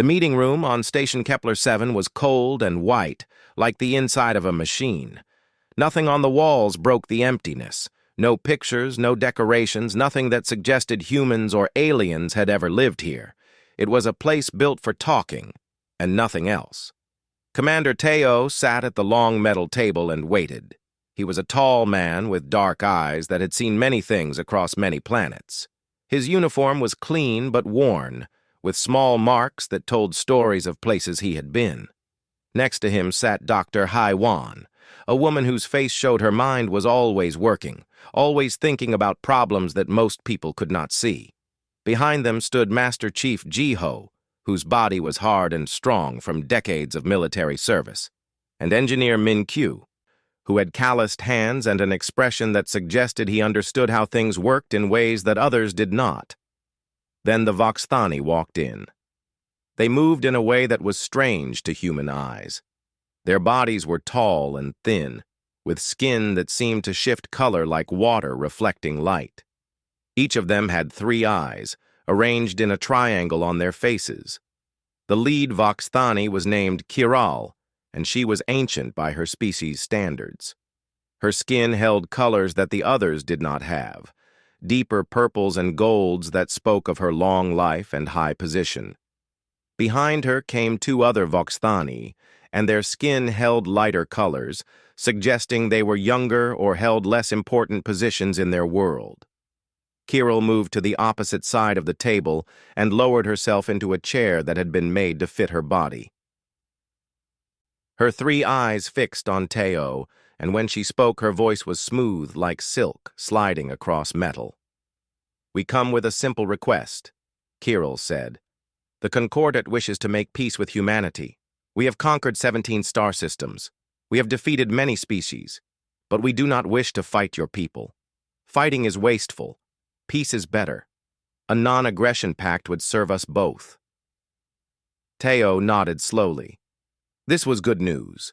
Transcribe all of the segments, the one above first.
The meeting room on Station Kepler 7 was cold and white, like the inside of a machine. Nothing on the walls broke the emptiness. No pictures, no decorations, nothing that suggested humans or aliens had ever lived here. It was a place built for talking, and nothing else. Commander Teo sat at the long metal table and waited. He was a tall man with dark eyes that had seen many things across many planets. His uniform was clean but worn, with small marks that told stories of places he had been. Next to him sat Dr. Hai Wan, a woman whose face showed her mind was always working, always thinking about problems that most people could not see. Behind them stood Master Chief Jiho, whose body was hard and strong from decades of military service, and Engineer Min Q, who had calloused hands and an expression that suggested he understood how things worked in ways that others did not. Then the Voxthani walked in. They moved in a way that was strange to human eyes. Their bodies were tall and thin, with skin that seemed to shift color like water reflecting light. Each of them had 3 eyes, arranged in a triangle on their faces. The lead Voxthani was named Kiral, and she was ancient by her species' standards. Her skin held colors that the others did not have, deeper purples and golds that spoke of her long life and high position. Behind her came 2 other Voxthani, and their skin held lighter colors, suggesting they were younger or held less important positions in their world. Kiral moved to the opposite side of the table and lowered herself into a chair that had been made to fit her body. Her 3 eyes fixed on Teo, and when she spoke her voice was smooth like silk sliding across metal. "We come with a simple request," Kiral said. "The Concordat wishes to make peace with humanity. We have conquered 17 star systems. We have defeated many species, but we do not wish to fight your people. Fighting is wasteful. Peace is better. A non-aggression pact would serve us both." Teo nodded slowly. This was good news.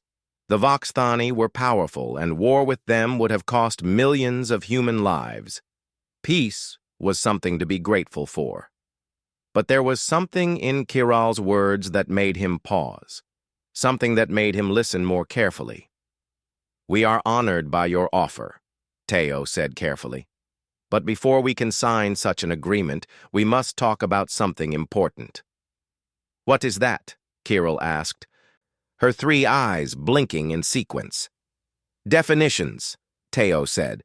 The Voxthani were powerful, and war with them would have cost millions of human lives. Peace was something to be grateful for. But there was something in Kiral's words that made him pause, something that made him listen more carefully. "We are honored by your offer," Teo said carefully. "But before we can sign such an agreement, we must talk about something important." "What is that?" Kiral asked, her 3 eyes blinking in sequence. "Definitions," Teo said.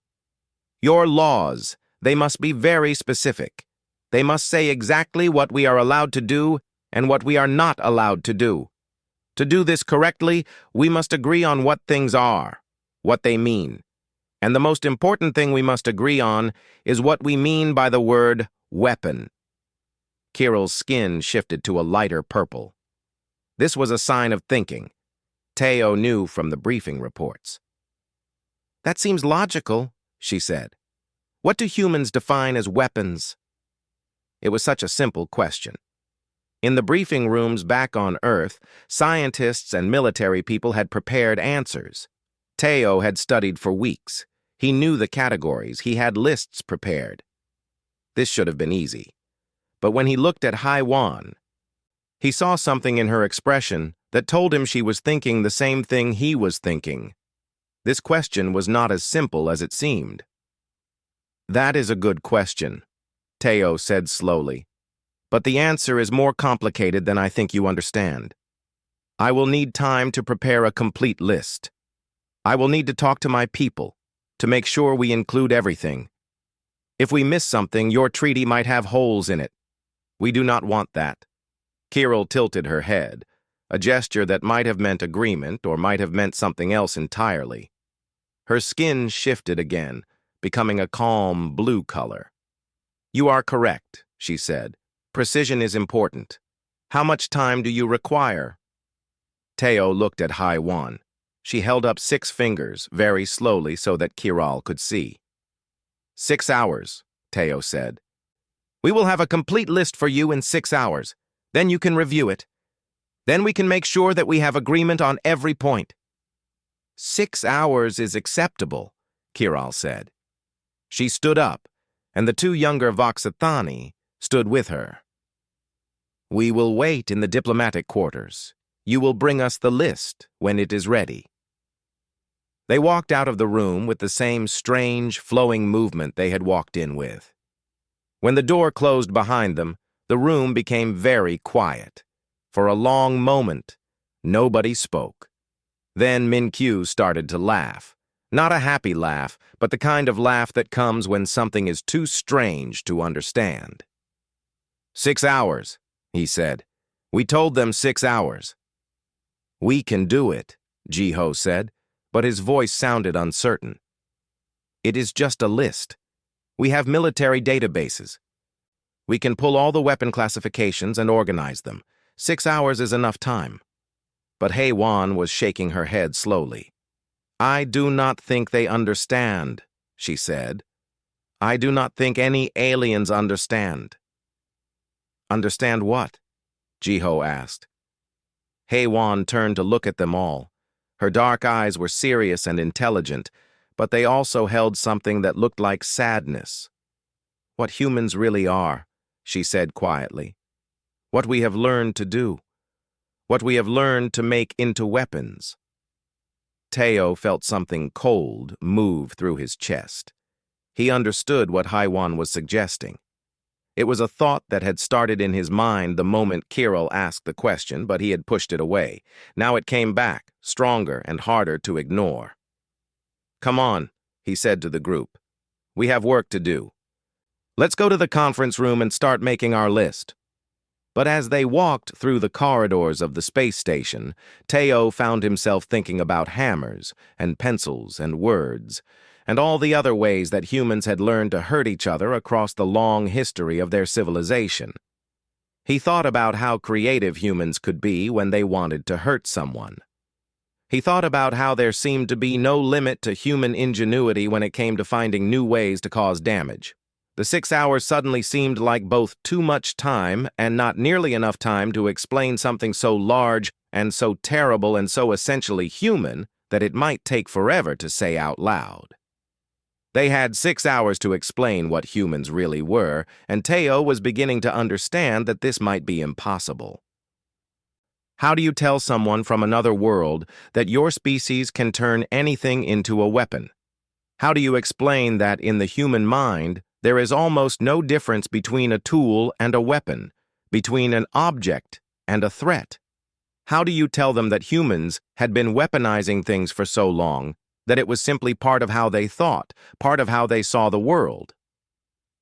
"Your laws, they must be very specific. They must say exactly what we are allowed to do and what we are not allowed to do. To do this correctly, we must agree on what things are, what they mean. And the most important thing we must agree on is what we mean by the word weapon." Kiral's skin shifted to a lighter purple. This was a sign of thinking. Teo knew from the briefing reports. "That seems logical," she said. "What do humans define as weapons?" It was such a simple question. In the briefing rooms back on Earth, scientists and military people had prepared answers. Teo had studied for weeks. He knew the categories. He had lists prepared. This should have been easy. But when he looked at Hai Wan, he saw something in her expression that told him she was thinking the same thing he was thinking. This question was not as simple as it seemed. "That is a good question," Teo said slowly. "But the answer is more complicated than I think you understand. I will need time to prepare a complete list. I will need to talk to my people to make sure we include everything. If we miss something, your treaty might have holes in it. We do not want that." Kiral tilted her head, a gesture that might have meant agreement or might have meant something else entirely. Her skin shifted again, becoming a calm blue color. "You are correct," she said. "Precision is important. How much time do you require?" Teo looked at Hai Wan. She held up 6 fingers, very slowly so that Kiral could see. 6 hours, Teo said. "We will have a complete list for you in 6 hours. Then you can review it. Then we can make sure that we have agreement on every point." 6 hours is acceptable, Kiral said. She stood up, and the 2 younger Voxathani stood with her. We will wait in the diplomatic quarters. You will bring us the list when it is ready. They walked out of the room with the same strange, flowing movement they had walked in with. When the door closed behind them, the room became very quiet. For a long moment, nobody spoke. Then Min-Kyu started to laugh. Not a happy laugh, but the kind of laugh that comes when something is too strange to understand. 6 hours, he said. We told them 6 hours. We can do it, Ji-Ho said, but his voice sounded uncertain. It is just a list. We have military databases. We can pull all the weapon classifications and organize them. 6 hours is enough time. But Hye-Won was shaking her head slowly. I do not think they understand, she said. I do not think any aliens understand. Understand what? Ji-Ho asked. Hye-Won turned to look at them all. Her dark eyes were serious and intelligent, but they also held something that looked like sadness. What humans really are, she said quietly. What we have learned to do. What we have learned to make into weapons. Teo felt something cold move through his chest. He understood what Hye-Won was suggesting. It was a thought that had started in his mind the moment Kirill asked the question, but he had pushed it away. Now it came back, stronger and harder to ignore. Come on, he said to the group. We have work to do. Let's go to the conference room and start making our list. But as they walked through the corridors of the space station, Teo found himself thinking about hammers and pencils and words, and all the other ways that humans had learned to hurt each other across the long history of their civilization. He thought about how creative humans could be when they wanted to hurt someone. He thought about how there seemed to be no limit to human ingenuity when it came to finding new ways to cause damage. The 6 hours suddenly seemed like both too much time and not nearly enough time to explain something so large and so terrible and so essentially human that it might take forever to say out loud. They had 6 hours to explain what humans really were, and Teo was beginning to understand that this might be impossible. How do you tell someone from another world that your species can turn anything into a weapon? How do you explain that in the human mind, there is almost no difference between a tool and a weapon, between an object and a threat? How do you tell them that humans had been weaponizing things for so long that it was simply part of how they thought, part of how they saw the world?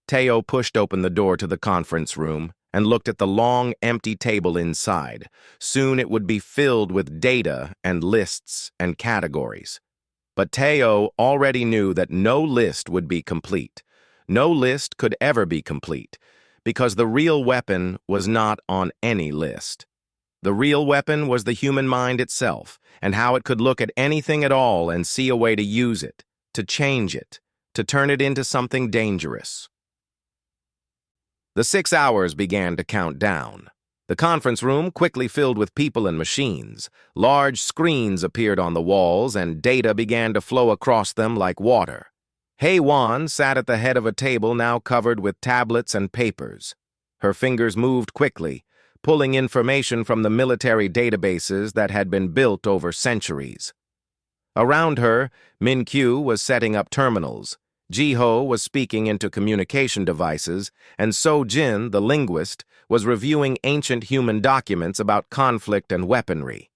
Teo pushed open the door to the conference room and looked at the long, empty table inside. Soon it would be filled with data and lists and categories. But Teo already knew that no list would be complete. No list could ever be complete, because the real weapon was not on any list. The real weapon was the human mind itself, and how it could look at anything at all and see a way to use it, to change it, to turn it into something dangerous. The 6 hours began to count down. The conference room quickly filled with people and machines. Large screens appeared on the walls, and data began to flow across them like water. Hye-Won sat at the head of a table now covered with tablets and papers. Her fingers moved quickly, pulling information from the military databases that had been built over centuries. Around her, Min-Kyu was setting up terminals, Ji-Ho was speaking into communication devices, and So-Jin, the linguist, was reviewing ancient human documents about conflict and weaponry.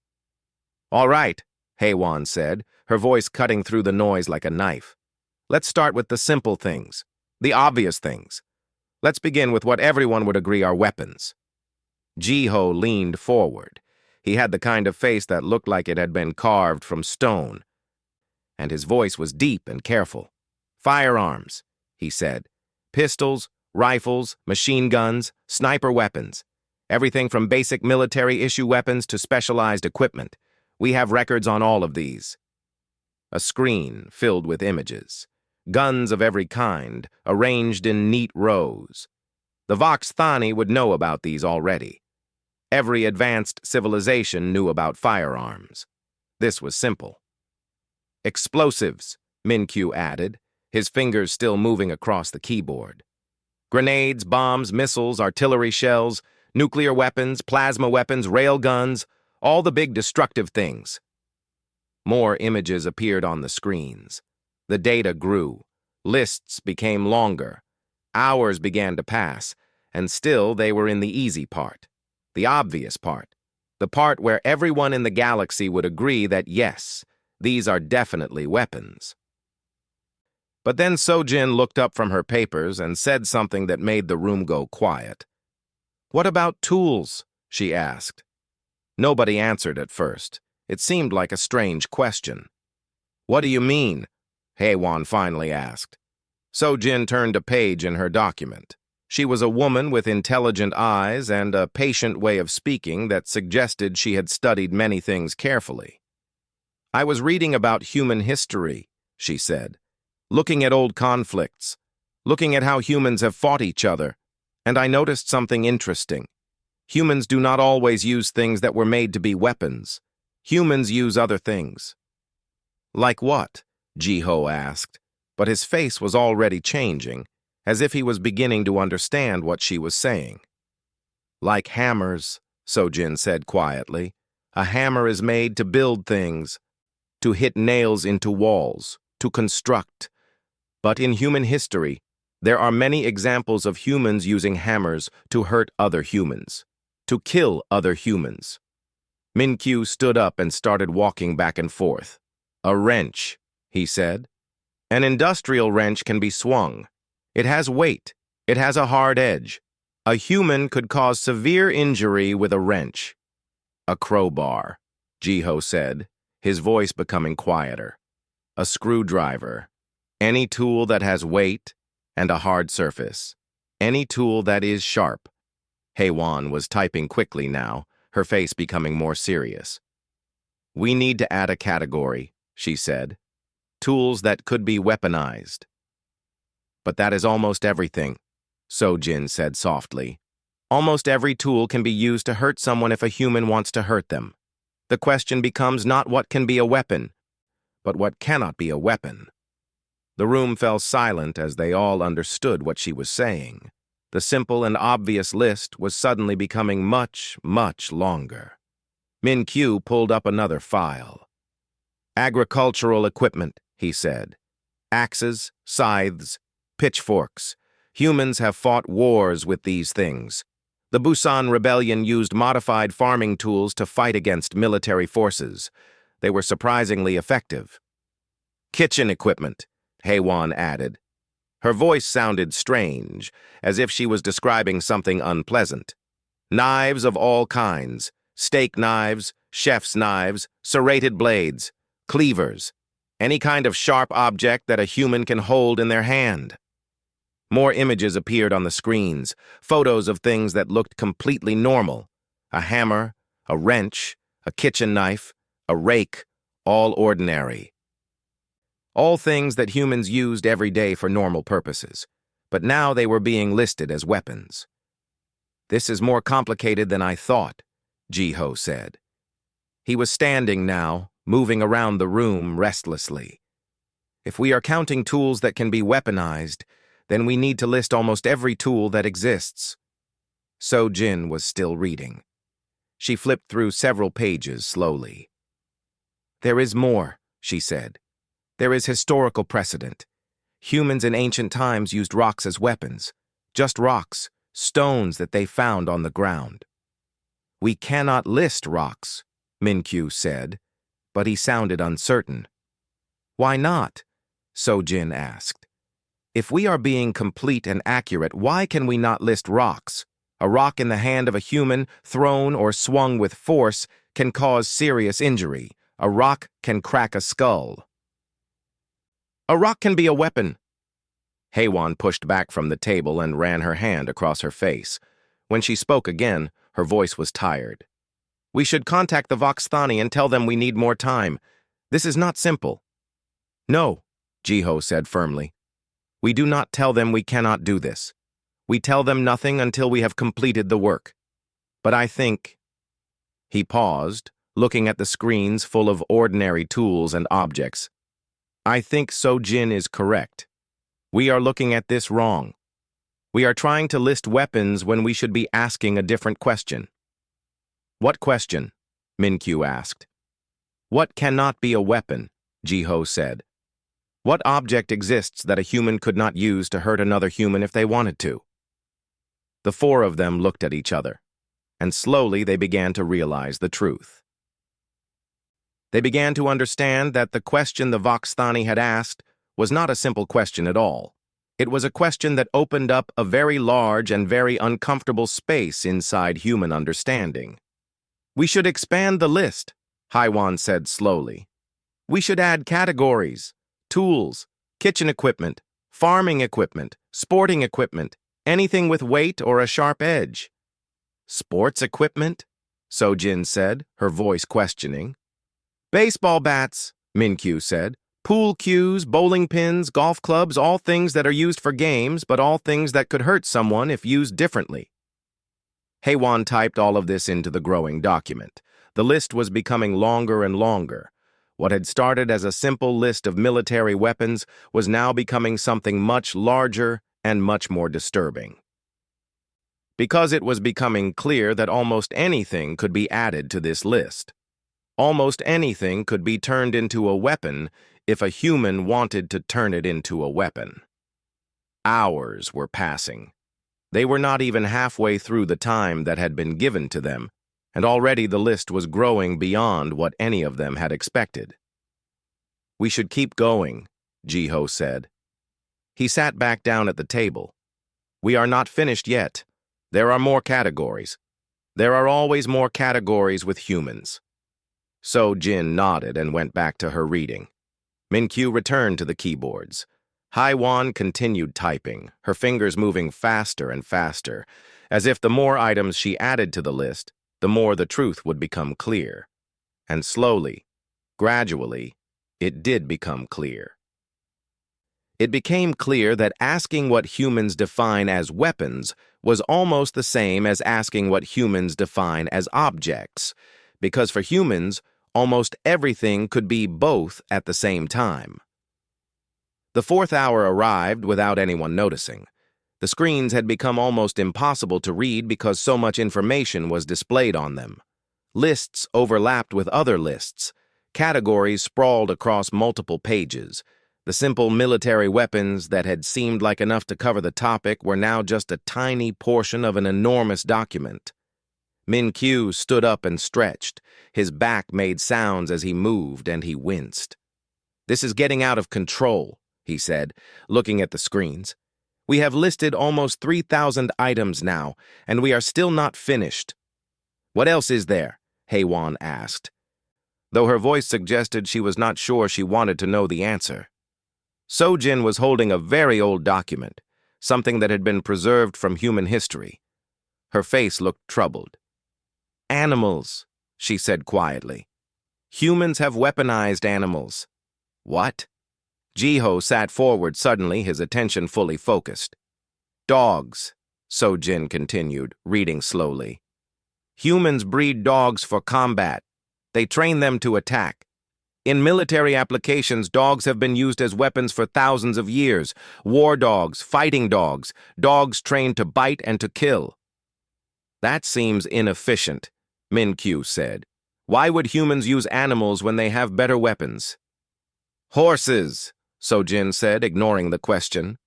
All right, Hye-Won said, her voice cutting through the noise like a knife. Let's start with the simple things, the obvious things. Let's begin with what everyone would agree are weapons. Ji-Ho leaned forward. He had the kind of face that looked like it had been carved from stone, and his voice was deep and careful. Firearms, he said. Pistols, rifles, machine guns, sniper weapons. Everything from basic military-issue weapons to specialized equipment. We have records on all of these. A screen filled with images. Guns of every kind, arranged in neat rows. The Vox Thani would know about these already. Every advanced civilization knew about firearms. This was simple. Explosives, Min-Kyu added, his fingers still moving across the keyboard. Grenades, bombs, missiles, artillery shells, Nuclear weapons, plasma weapons, railguns, all the big destructive things. More images appeared on the screens. The data grew. Lists became longer. Hours began to pass, and still they were in the easy part, the obvious part, the part where everyone in the galaxy would agree that yes, these are definitely weapons. But then Sojin looked up from her papers and said something that made the room go quiet. "What about tools?" she asked. Nobody answered at first. It seemed like a strange question. "What do you mean?" Haewon finally asked. Sojin turned a page in her document. She was a woman with intelligent eyes and a patient way of speaking that suggested she had studied many things carefully. "I was reading about human history," she said, "looking at old conflicts, looking at how humans have fought each other, and I noticed something interesting. Humans do not always use things that were made to be weapons. Humans use other things." "Like what?" Jiho asked, but his face was already changing, as if he was beginning to understand what she was saying. "Like hammers," Sojin said quietly. "A hammer is made to build things, to hit nails into walls, to construct. But in human history, there are many examples of humans using hammers to hurt other humans, to kill other humans." Minkyu stood up and started walking back and forth. "A wrench," he said. "An industrial wrench can be swung. It has weight. It has a hard edge. A human could cause severe injury with a wrench." "A crowbar," Jiho said, his voice becoming quieter. "A screwdriver. Any tool that has weight and a hard surface. Any tool that is sharp." Haewon was typing quickly now, her face becoming more serious. "We need to add a category," she said. "Tools that could be weaponized." "But that is almost everything," Sojin said softly. "Almost every tool can be used to hurt someone if a human wants to hurt them. The question becomes not what can be a weapon, but what cannot be a weapon." The room fell silent as they all understood what she was saying. The simple and obvious list was suddenly becoming much, much longer. Minkyu pulled up another file. "Agricultural equipment," he said. "Axes, scythes, pitchforks. Humans have fought wars with these things. The Busan Rebellion used modified farming tools to fight against military forces. They were surprisingly effective." "Kitchen equipment," Haewon added. Her voice sounded strange, as if she was describing something unpleasant. "Knives of all kinds, steak knives, chef's knives, serrated blades, cleavers, any kind of sharp object that a human can hold in their hand." More images appeared on the screens, photos of things that looked completely normal. A hammer, a wrench, a kitchen knife, a rake, all ordinary. All things that humans used every day for normal purposes, but now they were being listed as weapons. "This is more complicated than I thought," Jiho said. He was standing now, moving around the room restlessly. "If we are counting tools that can be weaponized, then we need to list almost every tool that exists." Sojin was still reading. She flipped through several pages slowly. "There is more," she said. "There is historical precedent. Humans in ancient times used rocks as weapons. Just rocks, stones that they found on the ground." "We cannot list rocks," Minkyu said, but he sounded uncertain. "Why not?" Sojin asked. "If we are being complete and accurate, why can we not list rocks? A rock in the hand of a human, thrown or swung with force, can cause serious injury. A rock can crack a skull." "A rock can be a weapon." Haewon pushed back from the table and ran her hand across her face. When she spoke again, her voice was tired. "We should contact the Voxthani and tell them we need more time. This is not simple." "No," Jiho said firmly. "We do not tell them we cannot do this. We tell them nothing until we have completed the work. But I think—" He paused, looking at the screens full of ordinary tools and objects. "I think Sojin is correct. We are looking at this wrong. We are trying to list weapons when we should be asking a different question. What question? Min-Kyu asked. What cannot be a weapon? Ji-Ho said. What object exists that a human could not use to hurt another human if they wanted to? The four of them looked at each other, and slowly they began to realize the truth. They began to understand that the question the Voxthani had asked was not a simple question at all. It was a question that opened up a very large and very uncomfortable space inside human understanding. We should expand the list, Haiwan said slowly. We should add categories, tools, kitchen equipment, farming equipment, sporting equipment, anything with weight or a sharp edge. Sports equipment? Sojin said, her voice questioning. Baseball bats, Min-Kyu said. Pool cues, bowling pins, golf clubs, all things that are used for games, but all things that could hurt someone if used differently. Haiwan typed all of this into the growing document. The list was becoming longer and longer. What had started as a simple list of military weapons was now becoming something much larger and much more disturbing. Because it was becoming clear that almost anything could be added to this list. Almost anything could be turned into a weapon if a human wanted to turn it into a weapon. Hours were passing. They were not even halfway through the time that had been given to them, and already the list was growing beyond what any of them had expected. We should keep going, Ji-Ho said. He sat back down at the table. We are not finished yet. There are more categories. There are always more categories with humans. Sojin nodded and went back to her reading. Min-Kyu returned to the keyboards. Haiwan continued typing, her fingers moving faster and faster, as if the more items she added to the list, the more the truth would become clear. And slowly, gradually, it did become clear. It became clear that asking what humans define as weapons was almost the same as asking what humans define as objects, because for humans, almost everything could be both at the same time. The fourth hour arrived without anyone noticing. The screens had become almost impossible to read because so much information was displayed on them. Lists overlapped with other lists. Categories sprawled across multiple pages. The simple military weapons that had seemed like enough to cover the topic were now just a tiny portion of an enormous document. Min-Kyu stood up and stretched. His back made sounds as he moved, and he winced. This is getting out of control, he said, looking at the screens. We have listed almost 3,000 items now, and we are still not finished. What else is there? Haiwan asked, though her voice suggested she was not sure she wanted to know the answer. Sojin was holding a very old document, something that had been preserved from human history. Her face looked troubled. Animals, she said quietly. Humans have weaponized animals. What? Ji-Ho sat forward suddenly, his attention fully focused. Dogs, Sojin continued, reading slowly. Humans breed dogs for combat. They train them to attack. In military applications, dogs have been used as weapons for thousands of years. War dogs, fighting dogs, dogs trained to bite and to kill. That seems inefficient, Min-Kyu said. Why would humans use animals when they have better weapons? Horses, Sojin said, ignoring the question.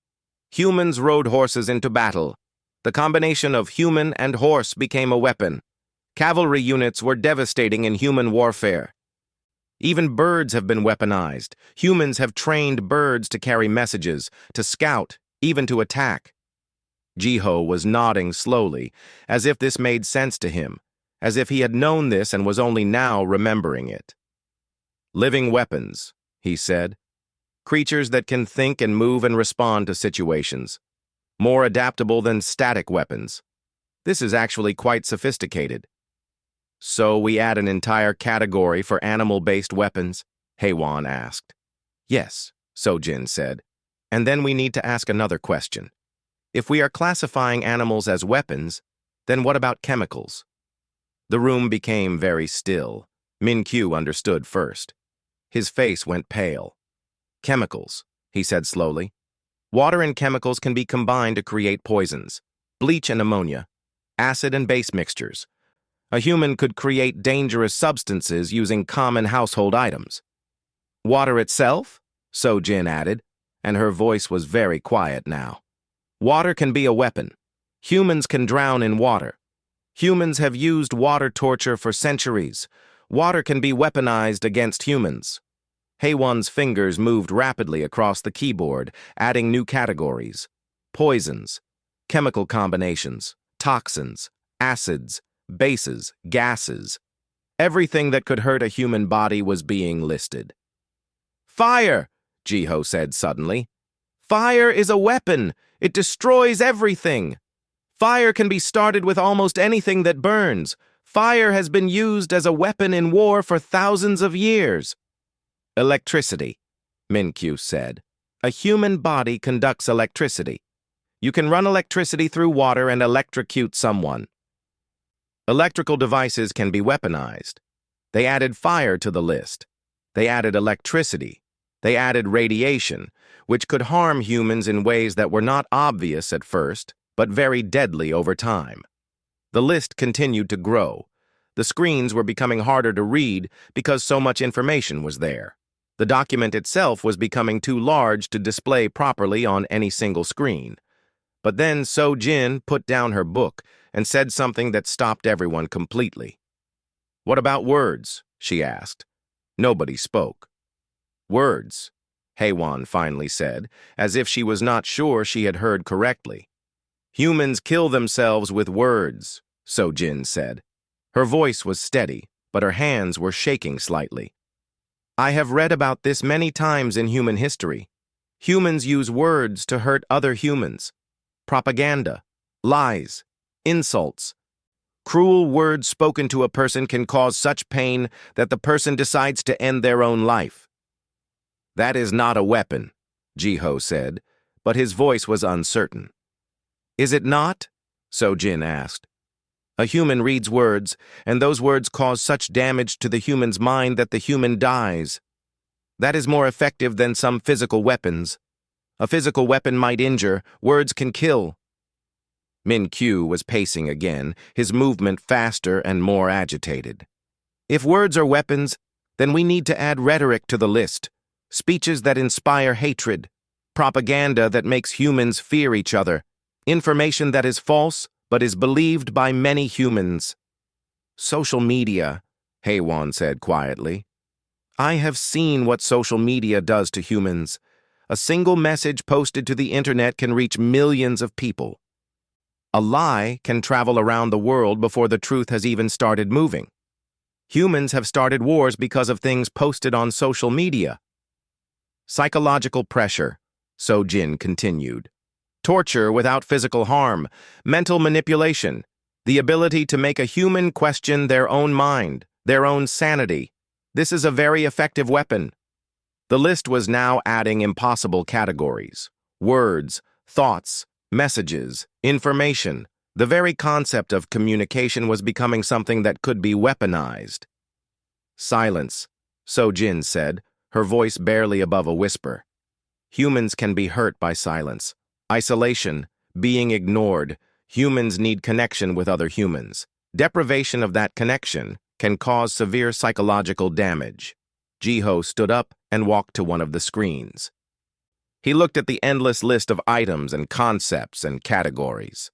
Humans rode horses into battle. The combination of human and horse became a weapon. Cavalry units were devastating in human warfare. Even birds have been weaponized. Humans have trained birds to carry messages, to scout, even to attack. Ji-Ho was nodding slowly, as if this made sense to him, as if he had known this and was only now remembering it. Living weapons, he said. Creatures that can think and move and respond to situations. More adaptable than static weapons. This is actually quite sophisticated. So we add an entire category for animal-based weapons? Haiwan asked. Yes, Sojin said. And then we need to ask another question. If we are classifying animals as weapons, then what about chemicals? The room became very still. Min-Kyu understood first. His face went pale. Chemicals, he said slowly. Water and chemicals can be combined to create poisons, bleach and ammonia, acid and base mixtures. A human could create dangerous substances using common household items. Water itself? So-Jin added, and her voice was very quiet now. Water can be a weapon. Humans can drown in water. Humans have used water torture for centuries. Water can be weaponized against humans. HFY's fingers moved rapidly across the keyboard, adding new categories. Poisons, chemical combinations, toxins, acids, bases, gases. Everything that could hurt a human body was being listed. Fire, Jiho said suddenly. Fire is a weapon. It destroys everything. Fire can be started with almost anything that burns. Fire has been used as a weapon in war for thousands of years. Electricity, Minkyu said. A human body conducts electricity. You can run electricity through water and electrocute someone. Electrical devices can be weaponized. They added fire to the list. They added electricity. They added radiation, which could harm humans in ways that were not obvious at first, but very deadly over time. The list continued to grow. The screens were becoming harder to read because so much information was there. The document itself was becoming too large to display properly on any single screen. But then So-Jin put down her book and said something that stopped everyone completely. "What about words?" she asked. Nobody spoke. "Words," HFY finally said, as if she was not sure she had heard correctly. "Humans kill themselves with words," So-Jin said. Her voice was steady, but her hands were shaking slightly. "I have read about this many times in human history. Humans use words to hurt other humans. Propaganda, lies, insults. Cruel words spoken to a person can cause such pain that the person decides to end their own life." "That is not a weapon," Jiho said, but his voice was uncertain. "Is it not?" So-Jin asked. "A human reads words, and those words cause such damage to the human's mind that the human dies. That is more effective than some physical weapons. A physical weapon might injure, words can kill." Minkyu was pacing again, his movement faster and more agitated. "If words are weapons, then we need to add rhetoric to the list. Speeches that inspire hatred, propaganda that makes humans fear each other, information that is false but is believed by many humans." "Social media," HFY said quietly. "I have seen what social media does to humans. A single message posted to the internet can reach millions of people. A lie can travel around the world before the truth has even started moving. Humans have started wars because of things posted on social media." "Psychological pressure," So-Jin continued. "Torture without physical harm, mental manipulation, the ability to make a human question their own mind, their own sanity. This is a very effective weapon." The list was now adding impossible categories. Words, thoughts, messages, information. The very concept of communication was becoming something that could be weaponized. "Silence," So-Jin said, her voice barely above a whisper. "Humans can be hurt by silence. Isolation, being ignored. Humans need connection with other humans. Deprivation of that connection can cause severe psychological damage." Jiho stood up and walked to one of the screens. He looked at the endless list of items and concepts and categories.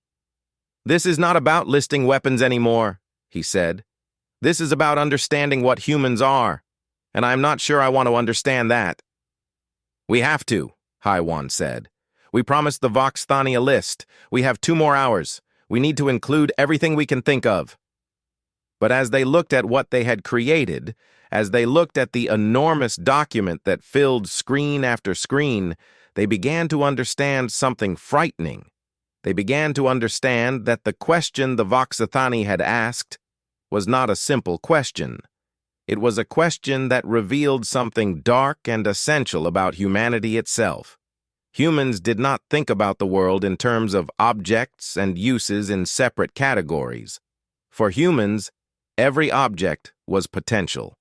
"This is not about listing weapons anymore," he said. "This is about understanding what humans are, and I'm not sure I want to understand that." "We have to," HFY said. "We promised the Vox Thani a list. We have 2 more hours. We need to include everything we can think of." But as they looked at what they had created, as they looked at the enormous document that filled screen after screen, they began to understand something frightening. They began to understand that the question the Voxathani had asked was not a simple question. It was a question that revealed something dark and essential about humanity itself. Humans did not think about the world in terms of objects and uses in separate categories. For humans, every object was potential.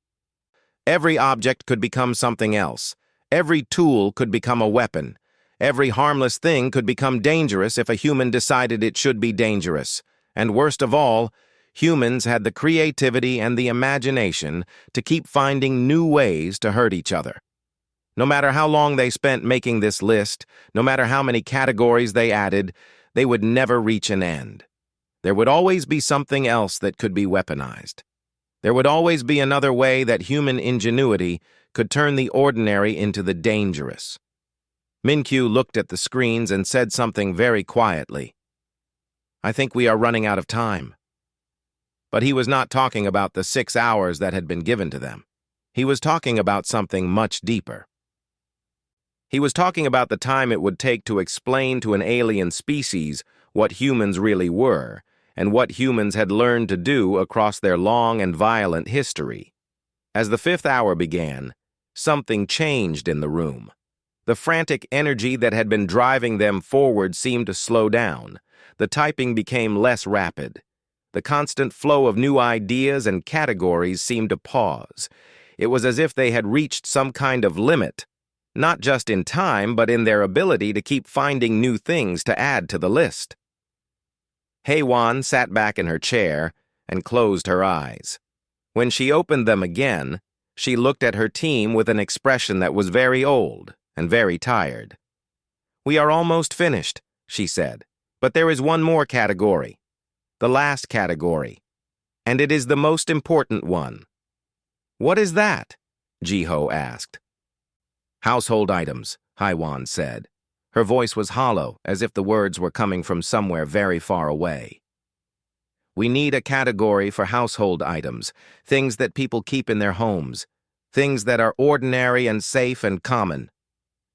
Every object could become something else. Every tool could become a weapon. Every harmless thing could become dangerous if a human decided it should be dangerous. And worst of all, humans had the creativity and the imagination to keep finding new ways to hurt each other. No matter how long they spent making this list, no matter how many categories they added, they would never reach an end. There would always be something else that could be weaponized. There would always be another way that human ingenuity could turn the ordinary into the dangerous. Min-Kyu looked at the screens and said something very quietly. "I think we are running out of time." But he was not talking about the 6 hours that had been given to them. He was talking about something much deeper. He was talking about the time it would take to explain to an alien species what humans really were, and what humans had learned to do across their long and violent history. As the 5th hour began, something changed in the room. The frantic energy that had been driving them forward seemed to slow down. The typing became less rapid. The constant flow of new ideas and categories seemed to pause. It was as if they had reached some kind of limit, not just in time, but in their ability to keep finding new things to add to the list. Hei-Wan sat back in her chair and closed her eyes. When she opened them again, she looked at her team with an expression that was very old and very tired. "We are almost finished," she said, "but there is one more category. The last category. And it is the most important one." "What is that?" Ji-Ho asked. "Household items," Hei-Wan said. Her voice was hollow, as if the words were coming from somewhere very far away. "We need a category for household items, things that people keep in their homes, things that are ordinary and safe and common."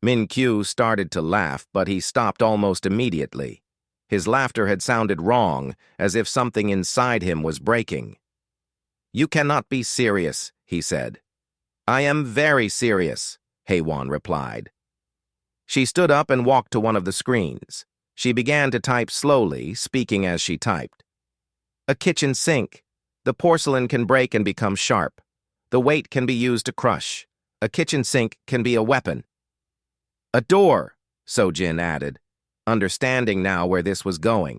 Min-Kyu started to laugh, but he stopped almost immediately. His laughter had sounded wrong, as if something inside him was breaking. "You cannot be serious," he said. "I am very serious," Hei-Wan replied. She stood up and walked to one of the screens. She began to type slowly, speaking as she typed. "A kitchen sink. The porcelain can break and become sharp. The weight can be used to crush. A kitchen sink can be a weapon." "A door," Sojin added, understanding now where this was going.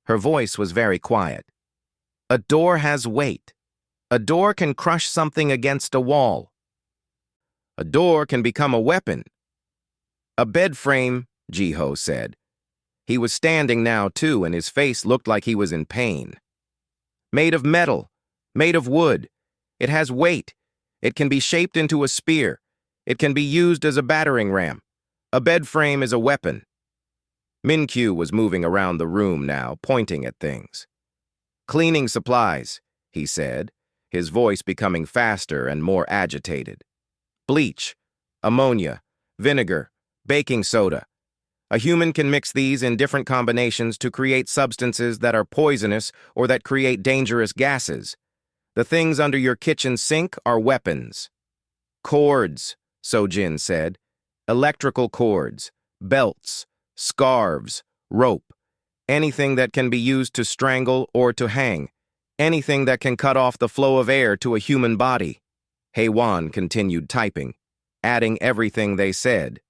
Her voice was very quiet. "A door has weight. A door can crush something against a wall. A door can become a weapon." "A bed frame," Ji-Ho said. He was standing now, too, and his face looked like he was in pain. "Made of metal, made of wood. It has weight. It can be shaped into a spear. It can be used as a battering ram. A bed frame is a weapon." Min-Kyu was moving around the room now, pointing at things. "Cleaning supplies," he said, his voice becoming faster and more agitated. "Bleach, ammonia, vinegar, baking soda. A human can mix these in different combinations to create substances that are poisonous or that create dangerous gases. The things under your kitchen sink are weapons." "Cords," Sojin said. "Electrical cords, belts, scarves, rope. Anything that can be used to strangle or to hang. Anything that can cut off the flow of air to a human body." Hei-Wan continued typing, adding everything they said.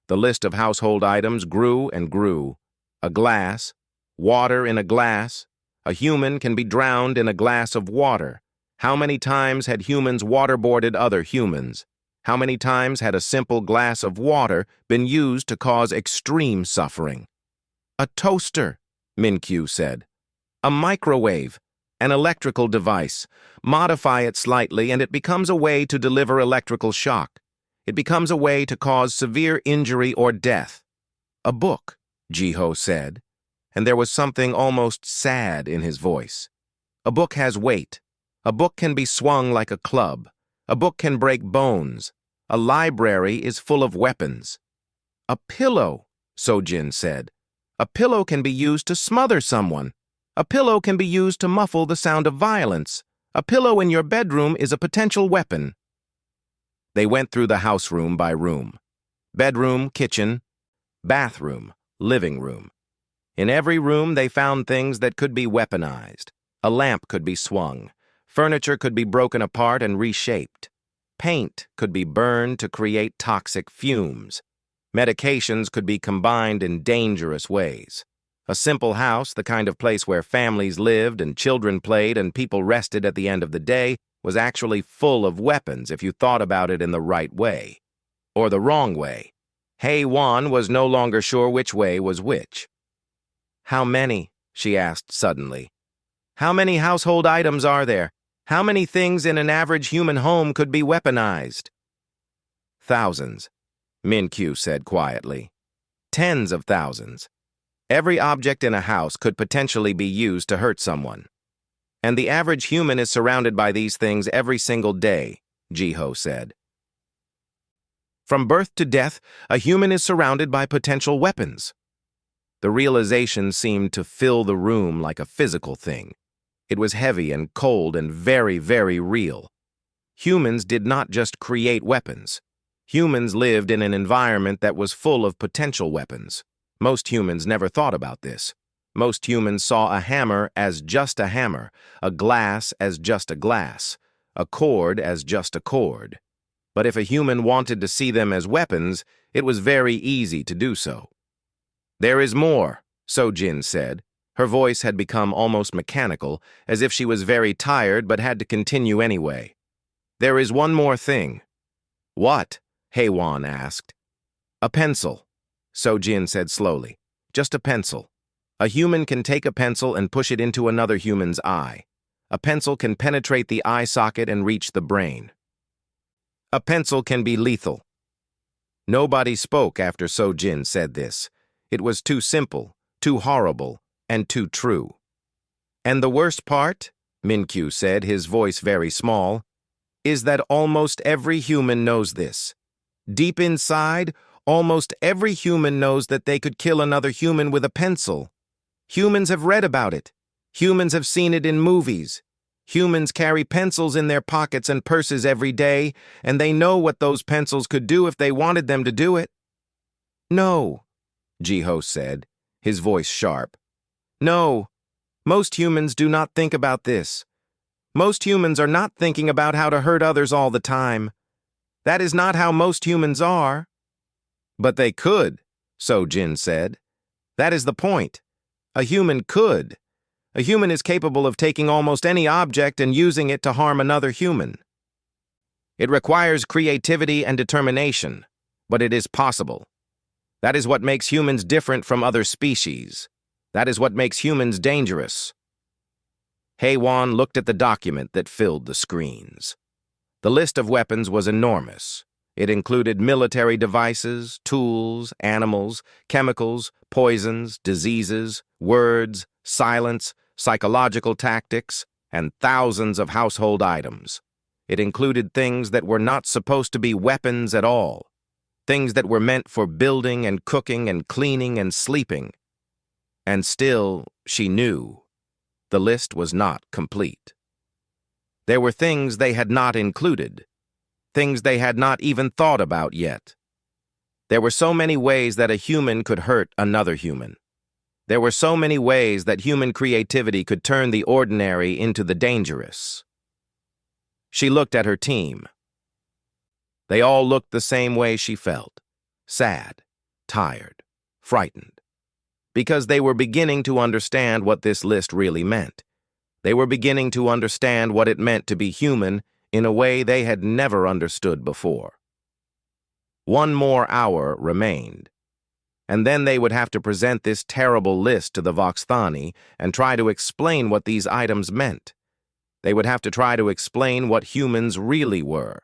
The list of household items grew and grew. A glass, water in a glass. A human can be drowned in a glass of water. How many times had humans waterboarded other humans? How many times had a simple glass of water been used to cause extreme suffering? "A toaster," Min-Kyu said. "A microwave, an electrical device. Modify it slightly and it becomes a way to deliver electrical shock. It becomes a way to cause severe injury or death." "A book," Ji-Ho said, and there was something almost sad in his voice. "A book has weight. A book can be swung like a club. A book can break bones. A library is full of weapons." "A pillow," Sojin said. "A pillow can be used to smother someone. A pillow can be used to muffle the sound of violence. A pillow in your bedroom is a potential weapon." They went through the house room by room. Bedroom, kitchen, bathroom, living room. In every room they found things that could be weaponized. A lamp could be swung. Furniture could be broken apart and reshaped. Paint could be burned to create toxic fumes. Medications could be combined in dangerous ways. A simple house, the kind of place where families lived and children played and people rested at the end of the day, was actually full of weapons if you thought about it in the right way. Or the wrong way. HFY was no longer sure which way was which. "How many?" she asked suddenly. "How many household items are there? How many things in an average human home could be weaponized?" "Thousands," Min-Q said quietly. "Tens of thousands. Every object in a house could potentially be used to hurt someone. And the average human is surrounded by these things every single day," Ji-Ho said. "From birth to death, a human is surrounded by potential weapons." The realization seemed to fill the room like a physical thing. It was heavy and cold and very, very real. Humans did not just create weapons. Humans lived in an environment that was full of potential weapons. Most humans never thought about this. Most humans saw a hammer as just a hammer, a glass as just a glass, a cord as just a cord. But if a human wanted to see them as weapons, it was very easy to do so. "There is more," So-Jin said. Her voice had become almost mechanical, as if she was very tired but had to continue anyway. "There is one more thing." "What?" HFY asked. "A pencil," So-Jin said slowly. "Just a pencil. A human can take a pencil and push it into another human's eye. A pencil can penetrate the eye socket and reach the brain. A pencil can be lethal." Nobody spoke after So-Jin said this. It was too simple, too horrible, and too true. "And the worst part," Min-Q said, his voice very small, "is that almost every human knows this. Deep inside, almost every human knows that they could kill another human with a pencil. Humans have read about it. Humans have seen it in movies. Humans carry pencils in their pockets and purses every day, and they know what those pencils could do if they wanted them to do it." "No," Ji-Ho said, his voice sharp. "No, most humans do not think about this. Most humans are not thinking about how to hurt others all the time. That is not how most humans are." "But they could," So-Jin said. "That is the point. A human could. A human is capable of taking almost any object and using it to harm another human. It requires creativity and determination, but it is possible. That is what makes humans different from other species. That is what makes humans dangerous." HFY looked at the document that filled the screens. The list of weapons was enormous. It included military devices, tools, animals, chemicals, poisons, diseases, words, silence, psychological tactics, and thousands of household items. It included things that were not supposed to be weapons at all, things that were meant for building and cooking and cleaning and sleeping. And still, she knew, the list was not complete. There were things they had not included, things they had not even thought about yet. There were so many ways that a human could hurt another human. There were so many ways that human creativity could turn the ordinary into the dangerous. She looked at her team. They all looked the same way she felt, sad, tired, frightened. Because they were beginning to understand what this list really meant. They were beginning to understand what it meant to be human in a way they had never understood before. One more hour remained. And then they would have to present this terrible list to the Voxthani and try to explain what these items meant. They would have to try to explain what humans really were.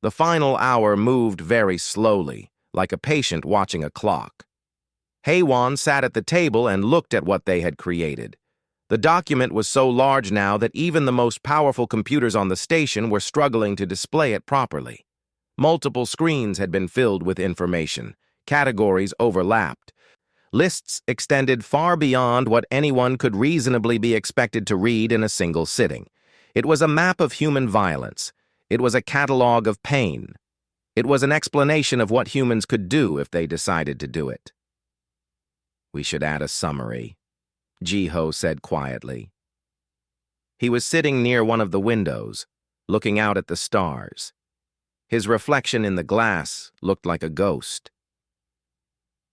The final hour moved very slowly, like a patient watching a clock. HFY sat at the table and looked at what they had created. The document was so large now that even the most powerful computers on the station were struggling to display it properly. Multiple screens had been filled with information. Categories overlapped. Lists extended far beyond what anyone could reasonably be expected to read in a single sitting. It was a map of human violence. It was a catalog of pain. It was an explanation of what humans could do if they decided to do it. "We should add a summary," Ji-Ho said quietly. He was sitting near one of the windows, looking out at the stars. His reflection in the glass looked like a ghost.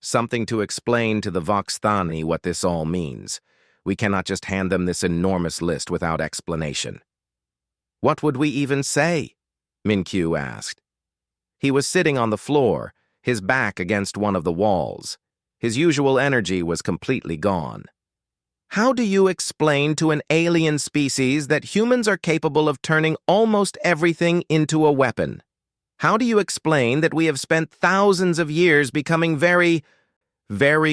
Something to explain to the Voxthani what this all means. We cannot just hand them this enormous list without explanation. What would we even say? Min-Q asked. He was sitting on the floor, his back against one of the walls. His usual energy was completely gone. How do you explain to an alien species that humans are capable of turning almost everything into a weapon? How do you explain that we have spent thousands of years becoming very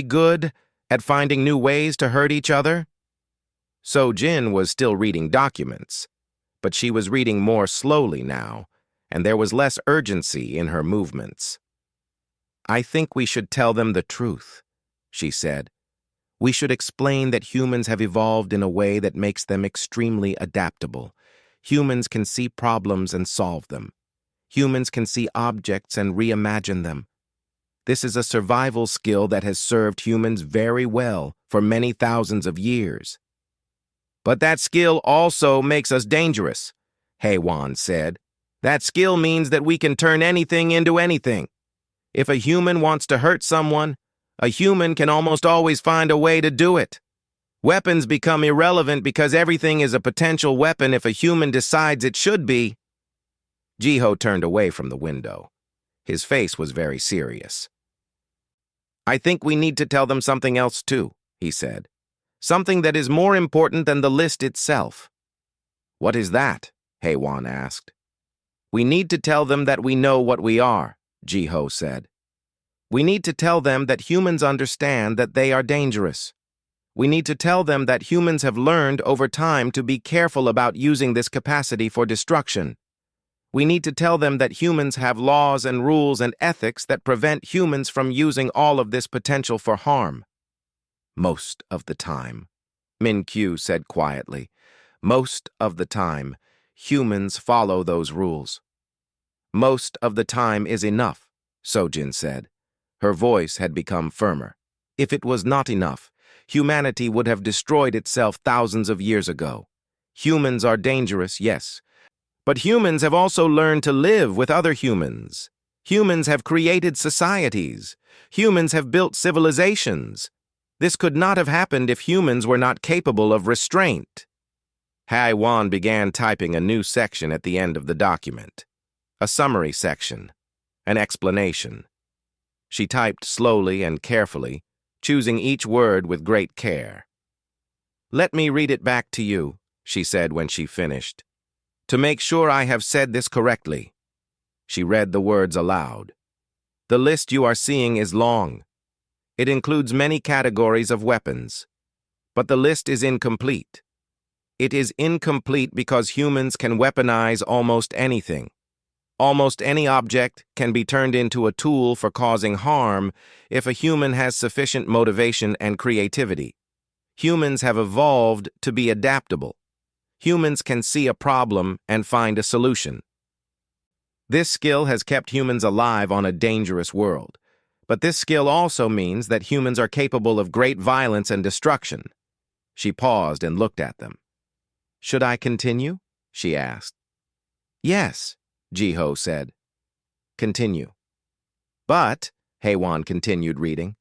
good at finding new ways to hurt each other? So-Jin was still reading documents, but she was reading more slowly now, and there was less urgency in her movements. I think we should tell them the truth, she said. We should explain that humans have evolved in a way that makes them extremely adaptable. Humans can see problems and solve them. Humans can see objects and reimagine them. This is a survival skill that has served humans very well for many thousands of years. But that skill also makes us dangerous, HFY said. That skill means that we can turn anything into anything. If a human wants to hurt someone, a human can almost always find a way to do it. Weapons become irrelevant because everything is a potential weapon if a human decides it should be. Jiho turned away from the window. His face was very serious. I think we need to tell them something else too, he said. Something that is more important than the list itself. What is that? HFY asked. We need to tell them that we know what we are, Jiho said. We need to tell them that humans understand that they are dangerous. We need to tell them that humans have learned over time to be careful about using this capacity for destruction. We need to tell them that humans have laws and rules and ethics that prevent humans from using all of this potential for harm. Most of the time, Min-Q said quietly, most of the time, humans follow those rules. Most of the time is enough, So-Jin said. Her voice had become firmer. If it was not enough, humanity would have destroyed itself thousands of years ago. Humans are dangerous, yes. But humans have also learned to live with other humans. Humans have created societies. Humans have built civilizations. This could not have happened if humans were not capable of restraint. HFY began typing a new section at the end of the document. A summary section. An explanation. She typed slowly and carefully, choosing each word with great care. Let me read it back to you, she said when she finished, to make sure I have said this correctly. She read the words aloud. The list you are seeing is long. It includes many categories of weapons. But the list is incomplete. It is incomplete because humans can weaponize almost anything. Almost any object can be turned into a tool for causing harm if a human has sufficient motivation and creativity. Humans have evolved to be adaptable. Humans can see a problem and find a solution. This skill has kept humans alive on a dangerous world, but this skill also means that humans are capable of great violence and destruction. She paused and looked at them. Should I continue? She asked. Yes, Jiho said. Continue. But, HFY continued reading,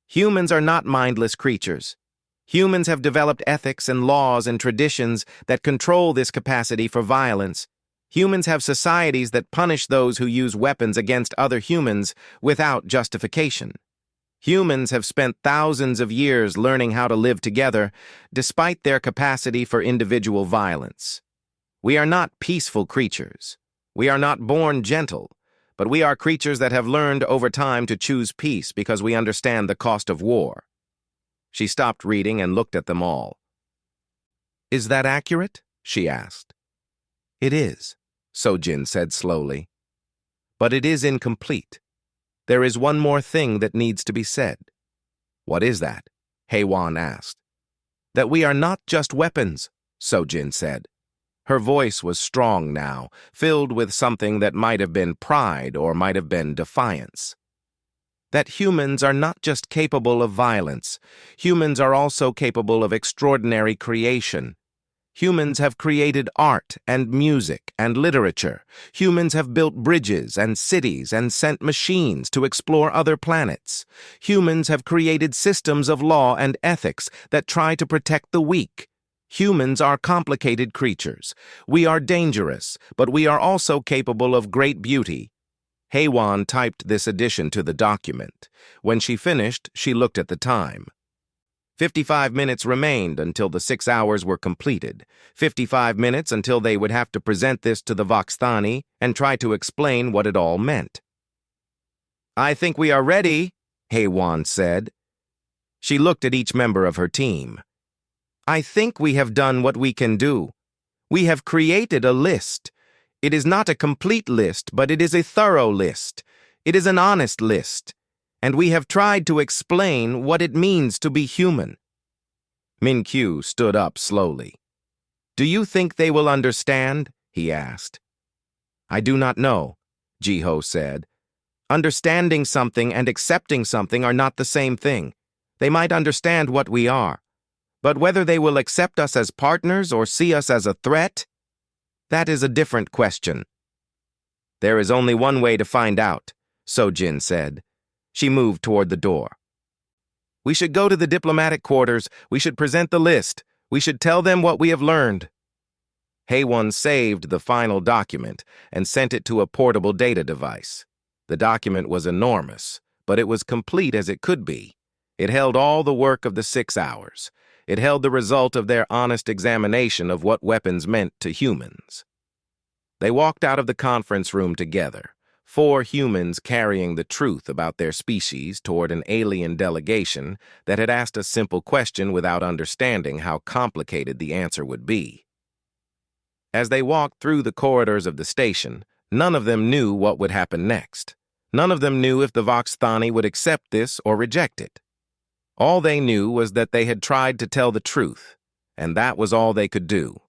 humans are not mindless creatures. Humans have developed ethics and laws and traditions that control this capacity for violence. Humans have societies that punish those who use weapons against other humans without justification. Humans have spent thousands of years learning how to live together, despite their capacity for individual violence. We are not peaceful creatures. We are not born gentle, but we are creatures that have learned over time to choose peace because we understand the cost of war. She stopped reading and looked at them all. Is that accurate? She asked. It is, So-Jin said slowly. But it is incomplete. There is one more thing that needs to be said. What is that? HFY asked. That we are not just weapons, So-Jin said. Her voice was strong now, filled with something that might have been pride or might have been defiance. That humans are not just capable of violence. Humans are also capable of extraordinary creation. Humans have created art and music and literature. Humans have built bridges and cities and sent machines to explore other planets. Humans have created systems of law and ethics that try to protect the weak. Humans are complicated creatures. We are dangerous, but we are also capable of great beauty. Haywan typed this addition to the document. When she finished, she looked at the time. 55 minutes remained until the 6 hours were completed. 55 minutes until they would have to present this to the Voxthani and try to explain what it all meant. "I think we are ready," Haywan said. She looked at each member of her team. "I think we have done what we can do. We have created a list. It is not a complete list, but it is a thorough list. It is an honest list. And we have tried to explain what it means to be human." Min-Kyu stood up slowly. "Do you think they will understand?" he asked. "I do not know," Jiho said. "Understanding something and accepting something are not the same thing. They might understand what we are. But whether they will accept us as partners or see us as a threat, that is a different question." "There is only one way to find out," Sojin said. She moved toward the door. "We should go to the diplomatic quarters. We should present the list. We should tell them what we have learned." Haywan saved the final document and sent it to a portable data device. The document was enormous, but it was complete as it could be. It held all the work of the 6 hours. It held the result of their honest examination of what weapons meant to humans. They walked out of the conference room together. 4 humans carrying the truth about their species toward an alien delegation that had asked a simple question without understanding how complicated the answer would be. As they walked through the corridors of the station, none of them knew what would happen next. None of them knew if the Voxthani would accept this or reject it. All they knew was that they had tried to tell the truth, and that was all they could do.